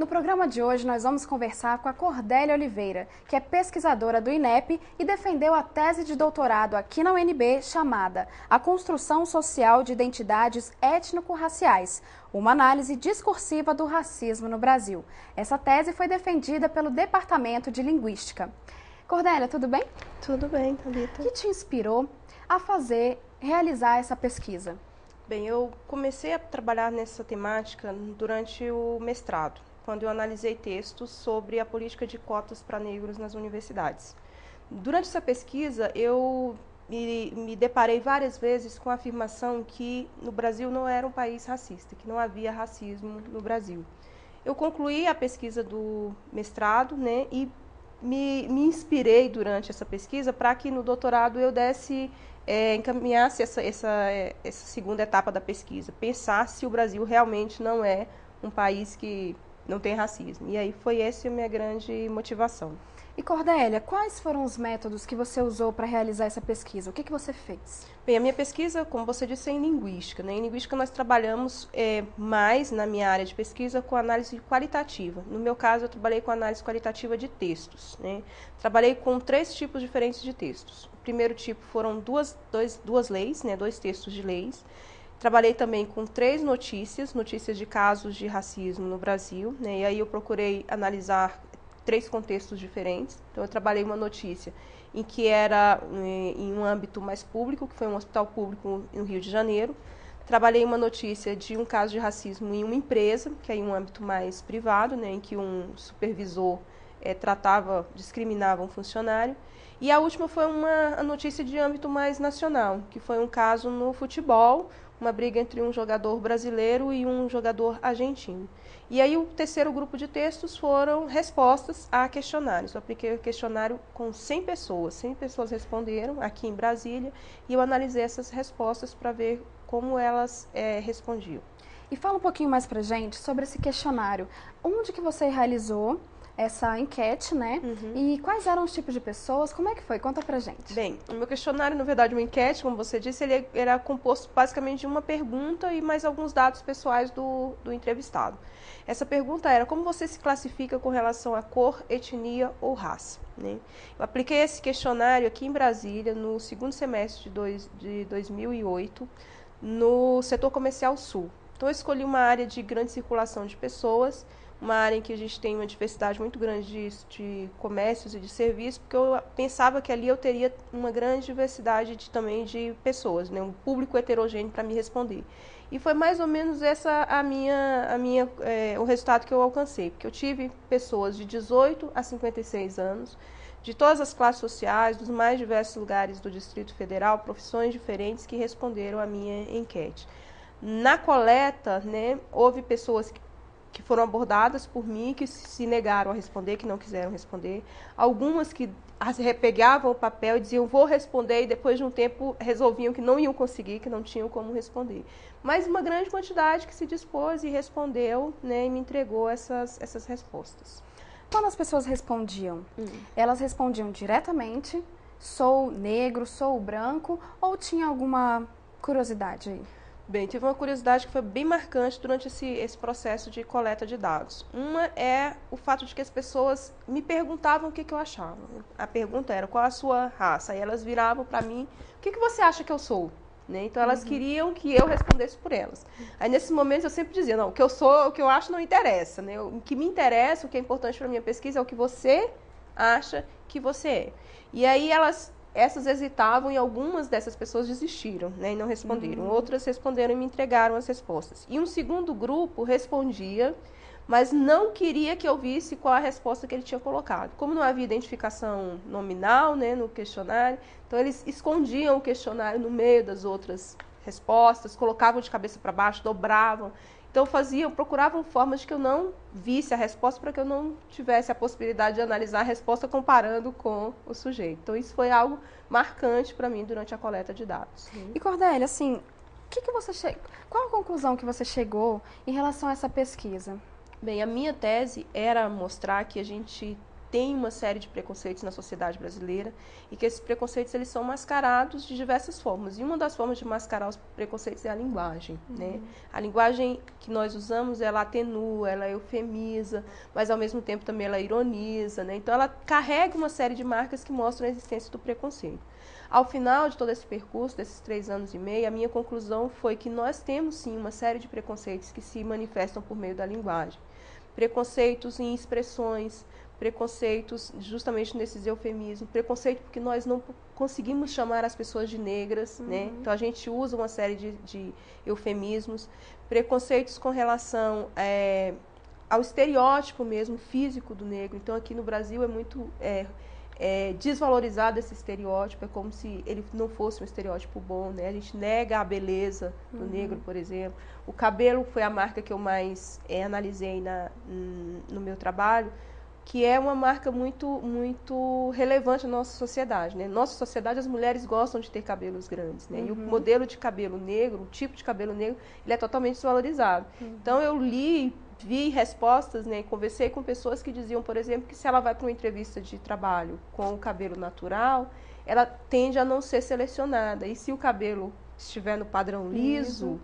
programa de hoje nós vamos conversar com a Cordélia Oliveira, que é pesquisadora do INEP e defendeu a tese de doutorado aqui na UNB chamada A Construção Social de Identidades Étnico-Raciais, uma análise discursiva do racismo no Brasil. Essa tese foi defendida pelo Departamento de Linguística. Cordélia, tudo bem? Tudo bem, Thalita. O que te inspirou a realizar essa pesquisa? Bem, eu comecei a trabalhar nessa temática durante o mestrado, quando eu analisei textos sobre a política de cotas para negros nas universidades. Durante essa pesquisa, eu me deparei várias vezes com a afirmação que no Brasil não era um país racista, que não havia racismo no Brasil. Eu concluí a pesquisa do mestrado, né, e me inspirei durante essa pesquisa para que no doutorado eu encaminhasse essa segunda etapa da pesquisa, pensar se o Brasil realmente não é um país que não tem racismo. E aí foi essa a minha grande motivação. E Cordélia, quais foram os métodos que você usou para realizar essa pesquisa? O que você fez? Bem, a minha pesquisa, como você disse, é em linguística, né? Em linguística nós trabalhamos mais, na minha área de pesquisa, com análise qualitativa. No meu caso, eu trabalhei com análise qualitativa de textos, né? Trabalhei com 3 tipos diferentes de textos. O primeiro tipo foram duas leis, né? 2 textos de leis. Trabalhei também com 3 notícias de casos de racismo no Brasil, né? E aí eu procurei analisar 3 contextos diferentes. Então, eu trabalhei uma notícia em que era em um âmbito mais público, que foi um hospital público no Rio de Janeiro. Trabalhei uma notícia de um caso de racismo em uma empresa, que é em um âmbito mais privado, né, em que um supervisor discriminava um funcionário. E a última foi a notícia de âmbito mais nacional, que foi um caso no futebol, uma briga entre um jogador brasileiro e um jogador argentino. E aí o terceiro grupo de textos foram respostas a questionários. Eu apliquei o questionário com 100 pessoas. 100 pessoas responderam aqui em Brasília e eu analisei essas respostas para ver como elas respondiam. E fala um pouquinho mais pra gente sobre esse questionário. Onde que você realizou essa enquete, né? E quais eram os tipos de pessoas? Como é que foi? Conta pra gente. Bem, o meu questionário, na verdade, uma enquete, como você disse, ele era composto basicamente de uma pergunta e mais alguns dados pessoais do entrevistado. Essa pergunta era: como você se classifica com relação a cor, etnia ou raça? Né? Eu apliquei esse questionário aqui em Brasília, no segundo semestre de 2008, no setor comercial sul. Então, eu escolhi uma área de grande circulação de pessoas, uma área em que a gente tem uma diversidade muito grande de comércios e de serviços, porque eu pensava que ali eu teria uma grande diversidade também de pessoas, né? Um público heterogêneo para me responder. E foi mais ou menos essa o resultado que eu alcancei, porque eu tive pessoas de 18 a 56 anos, de todas as classes sociais, dos mais diversos lugares do Distrito Federal, profissões diferentes que responderam à minha enquete. Na coleta, né, houve pessoas que foram abordadas por mim, que se negaram a responder, que não quiseram responder. Algumas que repegavam o papel e diziam: vou responder, e depois de um tempo resolviam que não iam conseguir, que não tinham como responder. Mas uma grande quantidade que se dispôs e respondeu, né, e me entregou essas respostas. Quando as pessoas respondiam, elas respondiam diretamente: sou negro, sou branco, ou tinha alguma curiosidade aí? Bem, tive uma curiosidade que foi bem marcante durante esse processo de coleta de dados. Uma é o fato de que as pessoas me perguntavam o que eu achava. A pergunta era: qual a sua raça? Aí elas viravam para mim: o que você acha que eu sou? Né? Então, elas queriam que eu respondesse por elas. Aí, nesses momentos, eu sempre dizia: não, o que eu sou, o que eu acho não interessa. Né? O que me interessa, o que é importante para a minha pesquisa é o que você acha que você é. E aí, essas hesitavam e algumas dessas pessoas desistiram, né, e não responderam. Outras responderam e me entregaram as respostas. E um segundo grupo respondia, mas não queria que eu visse qual a resposta que ele tinha colocado. Como não havia identificação nominal, né, no questionário, então eles escondiam o questionário no meio das outras respostas, colocavam de cabeça para baixo, dobravam. Então, procuravam formas de que eu não visse a resposta para que eu não tivesse a possibilidade de analisar a resposta comparando com o sujeito. Então, isso foi algo marcante para mim durante a coleta de dados. E, Cordélia, assim, qual a conclusão que você chegou em relação a essa pesquisa? Bem, a minha tese era mostrar que a gente tem uma série de preconceitos na sociedade brasileira e que esses preconceitos eles são mascarados de diversas formas. E uma das formas de mascarar os preconceitos é a linguagem, né? A linguagem que nós usamos, ela atenua, ela eufemiza, mas ao mesmo tempo também ela ironiza, né? Então ela carrega uma série de marcas que mostram a existência do preconceito. Ao final de todo esse percurso, desses 3 anos e meio, a minha conclusão foi que nós temos sim uma série de preconceitos que se manifestam por meio da linguagem. Preconceitos em expressões, preconceitos justamente nesses eufemismos, preconceito porque nós não conseguimos chamar as pessoas de negras, né? Então a gente usa uma série de eufemismos, preconceitos com relação ao estereótipo mesmo físico do negro. Então aqui no Brasil é muito desvalorizado esse estereótipo, é como se ele não fosse um estereótipo bom, né? A gente nega a beleza do negro, por exemplo. O cabelo foi a marca que eu mais analisei no meu trabalho, que é uma marca muito relevante na nossa sociedade, né? Nossa sociedade, as mulheres gostam de ter cabelos grandes, né? E o modelo de cabelo negro, o tipo de cabelo negro, ele é totalmente desvalorizado. Então eu vi respostas, né? Conversei com pessoas que diziam, por exemplo, que se ela vai para uma entrevista de trabalho com o cabelo natural, ela tende a não ser selecionada. E se o cabelo estiver no padrão liso,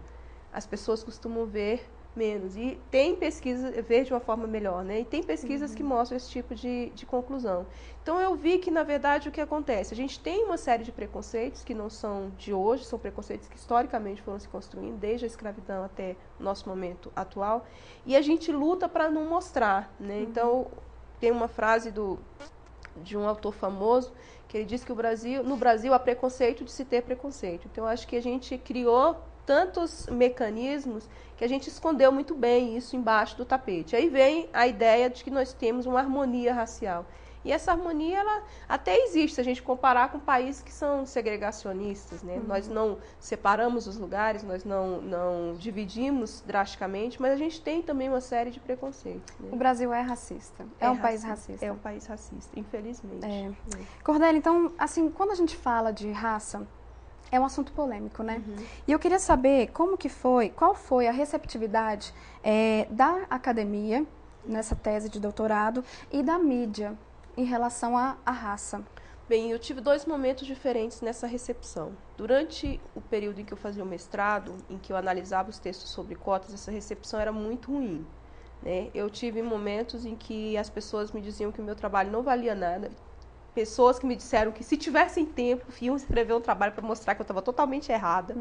as pessoas costumam ver menos. E tem pesquisa, ver de uma forma melhor, né? E tem pesquisas que mostram esse tipo de conclusão. Então eu vi que, na verdade, o que acontece? A gente tem uma série de preconceitos que não são de hoje, são preconceitos que historicamente foram se construindo, desde a escravidão até o nosso momento atual, e a gente luta para não mostrar, né? Então, tem uma frase de um autor famoso, que ele diz que no Brasil há preconceito de se ter preconceito. Então, eu acho que a gente criou tantos mecanismos que a gente escondeu muito bem isso embaixo do tapete. Aí vem a ideia de que nós temos uma harmonia racial. E essa harmonia, ela até existe, se a gente comparar com países que são segregacionistas, né? Nós não separamos os lugares, nós não dividimos drasticamente, mas a gente tem também uma série de preconceitos, né? O Brasil é racista, é um país racista. É um país racista, infelizmente. Cordélia, então, assim, quando a gente fala de raça, é um assunto polêmico, né? E eu queria saber qual foi a receptividade da academia nessa tese de doutorado e da mídia em relação à raça. Bem, eu tive 2 momentos diferentes nessa recepção. Durante o período em que eu fazia o mestrado, em que eu analisava os textos sobre cotas, essa recepção era muito ruim, né? Eu tive momentos em que as pessoas me diziam que o meu trabalho não valia nada. Pessoas que me disseram que se tivessem tempo, iam escrever um trabalho para mostrar que eu estava totalmente errada.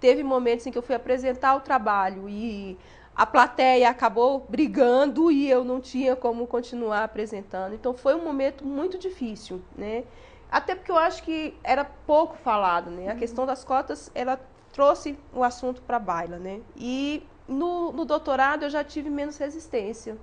Teve momentos em que eu fui apresentar o trabalho e a plateia acabou brigando e eu não tinha como continuar apresentando. Então foi um momento muito difícil, né? Até porque eu acho que era pouco falado, né? A questão das cotas, ela trouxe o assunto para a baila, né? E no doutorado eu já tive menos resistência,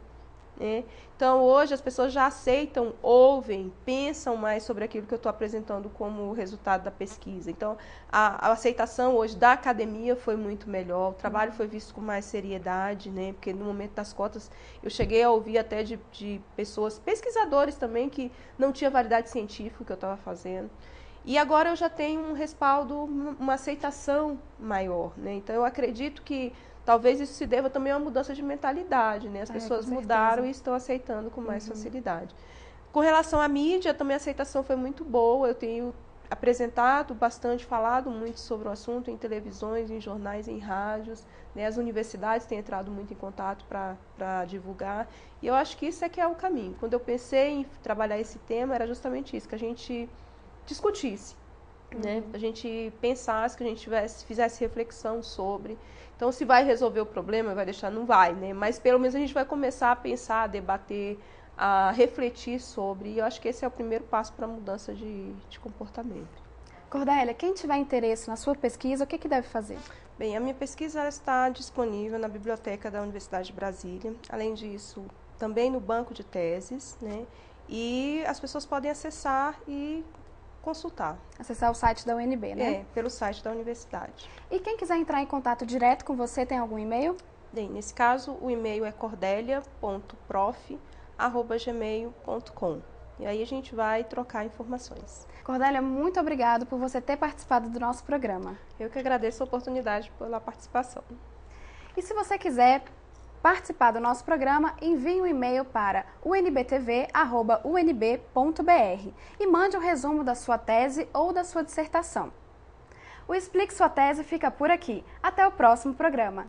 né? Então hoje as pessoas já aceitam, ouvem, pensam mais sobre aquilo que eu estou apresentando como resultado da pesquisa. Então a aceitação hoje da academia foi muito melhor, o trabalho foi visto com mais seriedade, né? Porque no momento das cotas eu cheguei a ouvir até de pessoas, pesquisadores também, que não tinha validade científica o que eu estava fazendo. E agora eu já tenho um respaldo, uma aceitação maior, né? Então eu acredito que talvez isso se deva também a uma mudança de mentalidade, né? As pessoas mudaram e estão aceitando com mais facilidade. Com relação à mídia, também a aceitação foi muito boa. Eu tenho apresentado bastante, falado muito sobre o assunto em televisões, em jornais, em rádios, né? As universidades têm entrado muito em contato para divulgar. E eu acho que isso é que é o caminho. Quando eu pensei em trabalhar esse tema, era justamente isso, que a gente discutisse, né? A gente pensasse, que a gente fizesse reflexão sobre. Então, se vai resolver o problema, vai deixar, não vai, né? Mas pelo menos a gente vai começar a pensar, a debater, a refletir sobre. E eu acho que esse é o primeiro passo para a mudança de comportamento. Cordélia, quem tiver interesse na sua pesquisa, o que deve fazer? Bem, a minha pesquisa ela está disponível na biblioteca da Universidade de Brasília. Além disso, também no banco de teses, né? E as pessoas podem acessar e consultar. Acessar o site da UNB, né? Pelo site da universidade. E quem quiser entrar em contato direto com você, tem algum e-mail? Bem, nesse caso, o e-mail é cordelia.prof@gmail.com. E aí a gente vai trocar informações. Cordélia, muito obrigada por você ter participado do nosso programa. Eu que agradeço a oportunidade pela participação. E se você quiser participar do nosso programa, envie um e-mail para unbtv@unb.br e mande um resumo da sua tese ou da sua dissertação. O Explique Sua Tese fica por aqui. Até o próximo programa.